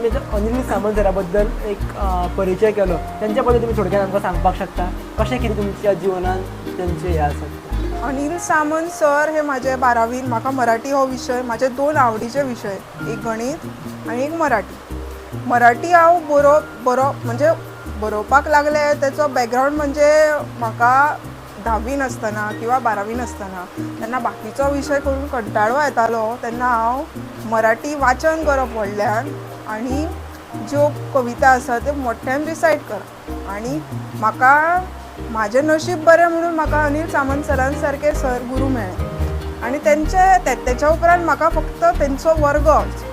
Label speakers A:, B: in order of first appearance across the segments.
A: तुम्ही अनिल सामंत सराबद्दल एक परिचय केलो, त्यांच्याबद्दल तुम्ही थोडक्यात आमकां सांगपाक शकता कशें कितें तुमच्या जिवनात त्यांचे हे आसा?
B: अनिल सामंत सर हे माझे 12वीन म्हाका मराठी हो विशय माझे दोन आवडीचे विशय, एक गणित आणि एक मराठी. मराठी हांव म्हणजे बरोवपाक लागले त्याचो बॅकग्रावंड म्हणजे म्हाका 10वीन आसतना किंवा 12वीन आसतना तेन्ना बाकीचो विशय करून कंटाळो येतालो तेन्ना हांव मराठी वाचन करप व्हडल्यान आनी ज्यो कविता आसा त्यो मोठ्यान रिसायट करप. आनी म्हाका म्हाजें नशीब बरें म्हणून म्हाका अनिल सामंत सरान सारके सर गुरू मेळ्ळे. आनी तेच्या उपरांत म्हाका फक्त तेंचो वर्ग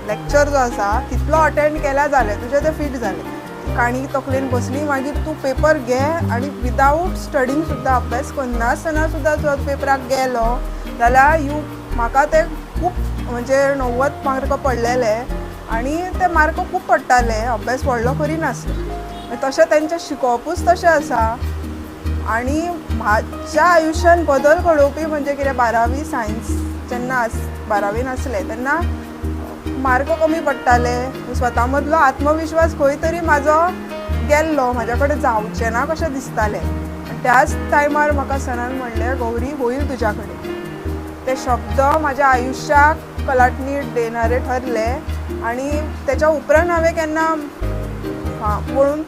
B: लेक्चर जो आसा तितलो अटेंड केल्या जालें तुजें तें फिट जालें. काणी तकलेन बसली मागीर तूं पेपर घे आनी विदावट स्टडींग सुद्दां अभ्यास करनासतना सुद्दां जो पेपराक गेलो जाल्यार म्हाका ते खूब म्हणजे 90 मार्क पडलेले आनी ते मार्क खूब पडटाले, अभ्यास व्हडलो करिनासले. तशें तेंचें शिकोवपूच तशें आसा. आनी म्हाज्या आयुश्यान बदल घडोवपी म्हणजे कितें 12वी सायन्स जेन्ना 12वीन आसलें तेन्ना मार्क कमी पडटाले, स्वता मदलो आत्मविश्वास खंय तरी म्हाजो गेल्लो, म्हाज्या कडेन जावचें ना कशें दिसतालें. त्याच टायमार म्हाका सरान म्हणलें गौरी होईल तुज्या कडेन. ते शब्द म्हाज्या आयुश्याक कलाटणी देणारे ठरले आनी तेच्या उपरांत हांवें केन्ना पळोवंक